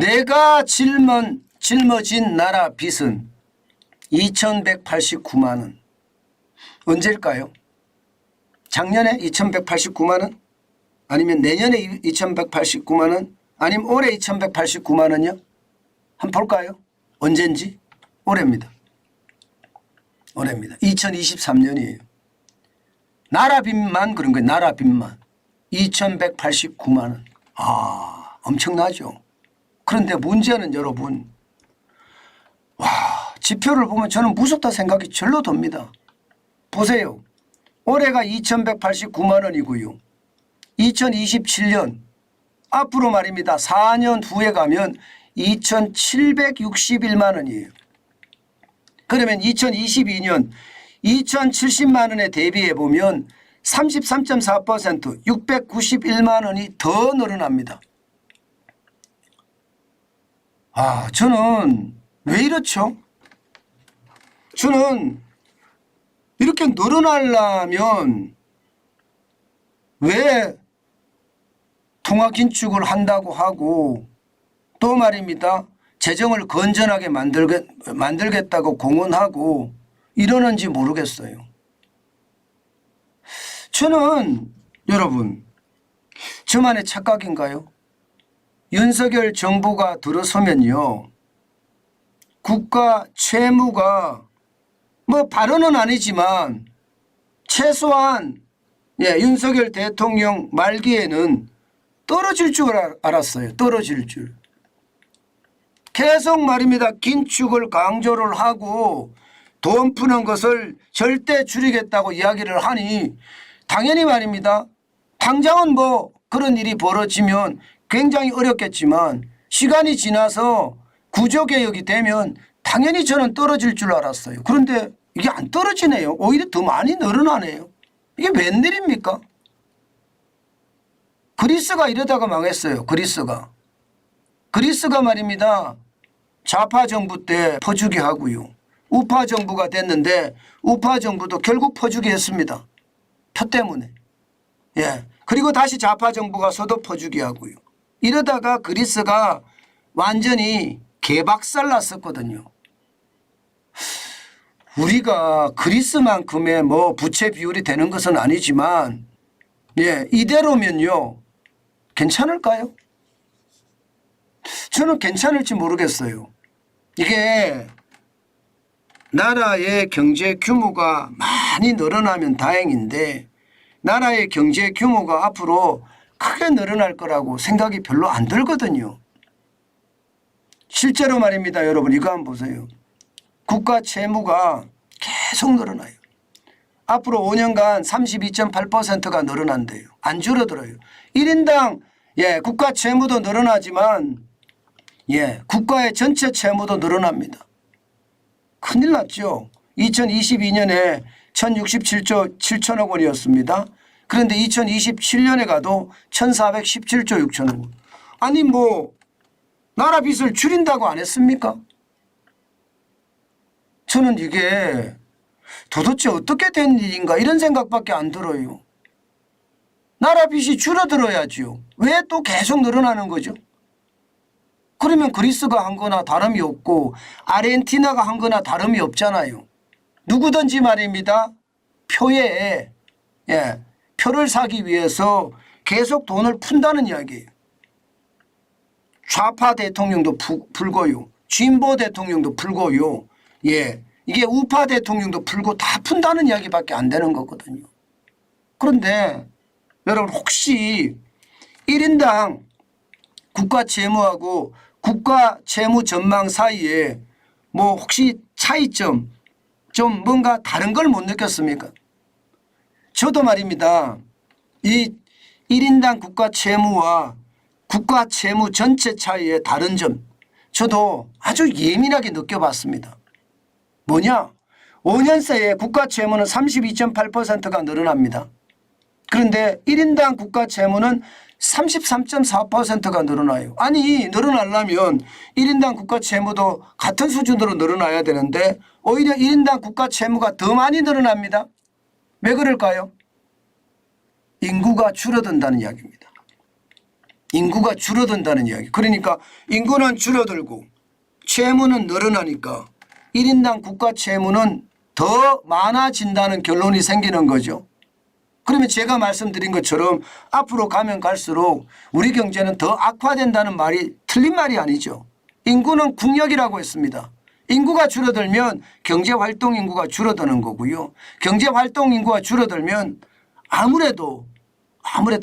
내가 짊어진 나라 빚은 2189만 원. 언제일까요? 작년에 2189만 원? 아니면 내년에 2189만 원? 아니면 올해 2189만 원이요? 한번 볼까요? 언젠지? 올해입니다. 올해입니다. 2023년이에요. 나라 빚만 그런 거예요. 나라 빚만. 2189만 원. 아, 엄청나죠. 그런데 문제는 여러분, 와, 지표를 보면 저는 무섭다 생각이 절로 듭니다. 보세요. 올해가 2189만 원이고요. 2027년 앞으로 말입니다. 4년 후에 가면 2761만 원이에요. 그러면 2022년 2070만 원에 대비해 보면 33.4% 691만 원이 더 늘어납니다. 아, 저는 왜 이렇죠? 저는 이렇게 늘어나려면 왜 통화 긴축을 한다고 하고 또 말입니다. 재정을 건전하게 만들겠다고 공언하고 이러는지 모르겠어요. 저는 여러분, 저만의 착각인가요? 윤석열 정부가 들어서면요, 국가 채무가 뭐 발언은 아니지만 최소한 윤석열 대통령 말기에는 떨어질 줄 알았어요. 떨어질 줄. 계속 말입니다. 긴축을 강조를 하고 돈 푸는 것을 절대 줄이겠다고 이야기를 하니 당연히 말입니다. 당장은 뭐 그런 일이 벌어지면 굉장히 어렵겠지만 시간이 지나서 구조개혁이 되면 당연히 저는 떨어질 줄 알았어요. 그런데 이게 안 떨어지네요. 오히려 더 많이 늘어나네요. 이게 웬일입니까? 그리스가 이러다가 망했어요. 그리스가 말입니다. 좌파 정부 때 퍼주기 하고요. 우파 정부가 됐는데 우파 정부도 결국 퍼주기 했습니다. 표 때문에. 예. 그리고 다시 좌파 정부가 서도 퍼주기 하고요. 이러다가 그리스가 완전히 개박살 났었거든요. 우리가 그리스만큼의 뭐 부채 비율이 되는 것은 아니지만 이대로면요 괜찮을까요? 저는 괜찮을지 모르겠어요. 이게 나라의 경제 규모가 많이 늘어나면 다행인데 나라의 경제 규모가 앞으로 크게 늘어날 거라고 생각이 별로 안 들거든요. 실제로 말입니다. 여러분 이거 한번 보세요. 국가 채무가 계속 늘어나요. 앞으로 5년간 32.8%가 늘어난대요. 안 줄어들어요. 1인당 국가 채무도 늘어나지만 국가의 전체 채무도 늘어납니다. 큰일 났죠. 2022년에 1067조 7천억 원이었습니다. 그런데 2027년에 가도 1417조 6천억 원. 아니 뭐 나라 빚을 줄인다고 안 했습니까? 저는 이게 도대체 어떻게 된 일인가 이런 생각밖에 안 들어요. 나라 빚이 줄어들어야죠. 왜 또 계속 늘어나는 거죠? 그러면 그리스가 한 거나 다름이 없고 아르헨티나가 한 거나 다름이 없잖아요. 누구든지 말입니다. 표를 사기 위해서 계속 돈을 푼다는 이야기예요. 좌파 대통령도 풀고요. 진보 대통령도 풀고요. 이게 우파 대통령도 풀고 다 푼다는 이야기밖에 안 되는 거거든요. 그런데 여러분 혹시 1인당 국가 채무하고 국가 채무 전망 사이에 뭐 혹시 차이점 좀 뭔가 다른 걸 못 느꼈습니까? 저도 말입니다. 이 1인당 국가 채무와 국가 채무 전체 차이의 다른 점 저도 아주 예민하게 느껴봤습니다. 뭐냐? 5년 새에 국가 채무는 32.8%가 늘어납니다. 그런데 1인당 국가 채무는 33.4%가 늘어나요. 아니 늘어나려면 1인당 국가 채무도 같은 수준으로 늘어나야 되는데 오히려 1인당 국가 채무가 더 많이 늘어납니다. 왜 그럴까요? 인구가 줄어든다는 이야기입니다. 인구가 줄어든다는 이야기. 그러니까 인구는 줄어들고 채무는 늘어나니까 1인당 국가 채무는 더 많아진다는 결론이 생기는 거죠. 그러면 제가 말씀드린 것처럼 앞으로 가면 갈수록 우리 경제는 더 악화된다는 말이 틀린 말이 아니죠. 인구는 국력이라고 했습니다. 인구가 줄어들면 경제활동 인구가 줄어드는 거고요. 경제활동 인구가 줄어들면 아무래도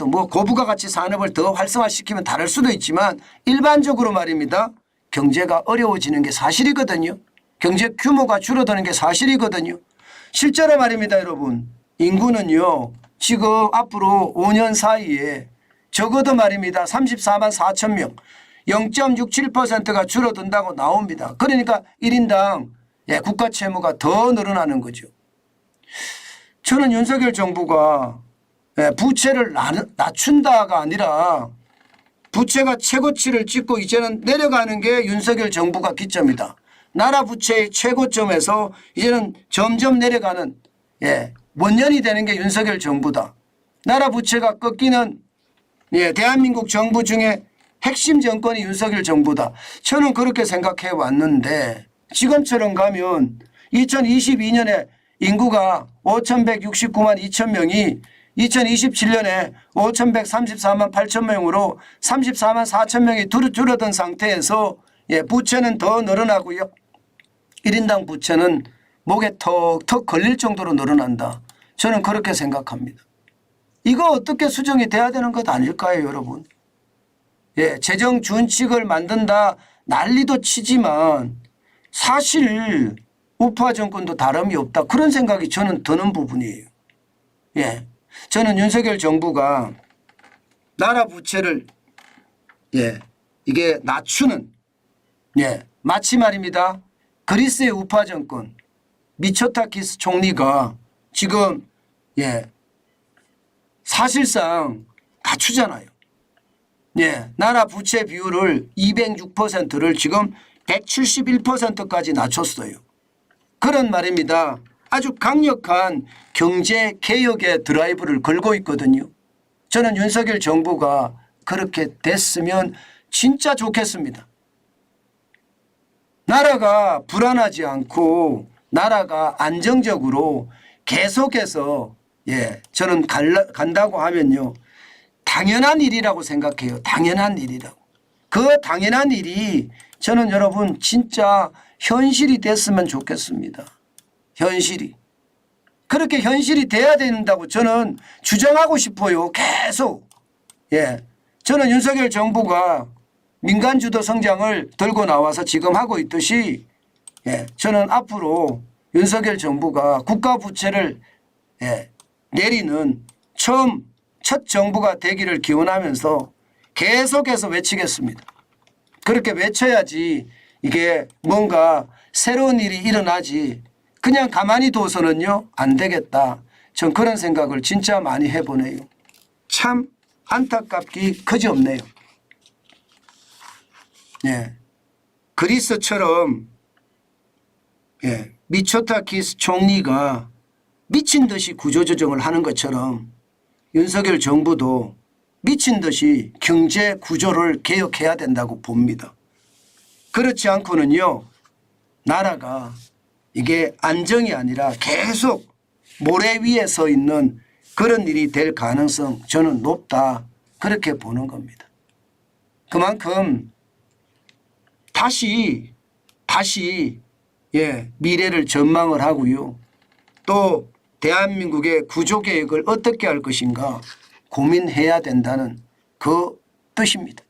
뭐 고부가 가치 산업을 더 활성화시키면 다를 수도 있지만 일반적으로 말입니다. 경제가 어려워지는 게 사실이거든요. 경제 규모가 줄어드는 게 사실이거든요. 실제로 말입니다, 여러분. 인구는요, 지금 앞으로 5년 사이에 적어도 말입니다. 34만 4천 명, 0.67%가 줄어든다고 나옵니다. 그러니까 1인당 국가 채무가 더 늘어나는 거죠. 저는 윤석열 정부가 부채를 낮춘다가 아니라 부채가 최고치를 찍고 이제는 내려가는 게 윤석열 정부가 기점이다. 나라 부채의 최고점에서 이제는 점점 내려가는 원년이 되는 게 윤석열 정부다. 나라 부채가 꺾이는 대한민국 정부 중에 핵심 정권이 윤석열 정부다. 저는 그렇게 생각해 왔는데 지금처럼 가면 2022년에 인구가 5,169만 2천 명이 2027년에 5,134만 8천 명으로 34만 4천 명이 줄어든 상태에서 부채는 더 늘어나고요. 1인당 부채는 목에 턱턱 걸릴 정도로 늘어난다. 저는 그렇게 생각합니다. 이거 어떻게 수정이 돼야 되는 것 아닐까요, 여러분? 재정 준칙을 만든다 난리도 치지만 사실 우파 정권도 다름이 없다. 그런 생각이 저는 드는 부분이에요. 저는 윤석열 정부가 나라 부채를 이게 낮추는 마치 말입니다. 그리스의 우파 정권 미초타키스 총리가 지금 사실상 낮추잖아요. 나라 부채 비율을 206%를 지금 171%까지 낮췄어요. 그런 말입니다. 아주 강력한 경제 개혁의 드라이브를 걸고 있거든요. 저는 윤석열 정부가 그렇게 됐으면 진짜 좋겠습니다. 나라가 불안하지 않고 나라가 안정적으로 계속해서 저는 간다고 하면요. 당연한 일이라고 생각해요. 당연한 일이라고. 그 당연한 일이 저는 여러분 진짜 현실이 됐으면 좋겠습니다. 현실이. 그렇게 현실이 돼야 된다고 저는 주장하고 싶어요. 계속. 저는 윤석열 정부가 민간주도 성장을 들고 나와서 지금 하고 있듯이 저는 앞으로 윤석열 정부가 국가 부채를 내리는 첫 정부가 되기를 기원하면서 계속해서 외치겠습니다. 그렇게 외쳐야지 이게 뭔가 새로운 일이 일어나지 그냥 가만히 둬서는요 안 되겠다. 전 그런 생각을 진짜 많이 해보네요. 참 안타깝기 그지없네요. 그리스처럼 미초타키스 총리가 미친 듯이 구조조정을 하는 것처럼 윤석열 정부도 미친 듯이 경제 구조를 개혁해야 된다고 봅니다. 그렇지 않고는요 나라가 이게 안정이 아니라 계속 모래 위에 서 있는 그런 일이 될 가능성 저는 높다 그렇게 보는 겁니다. 그만큼 다시 미래를 전망을 하고요. 또 대한민국의 구조개혁을 어떻게 할 것인가 고민해야 된다는 그 뜻입니다.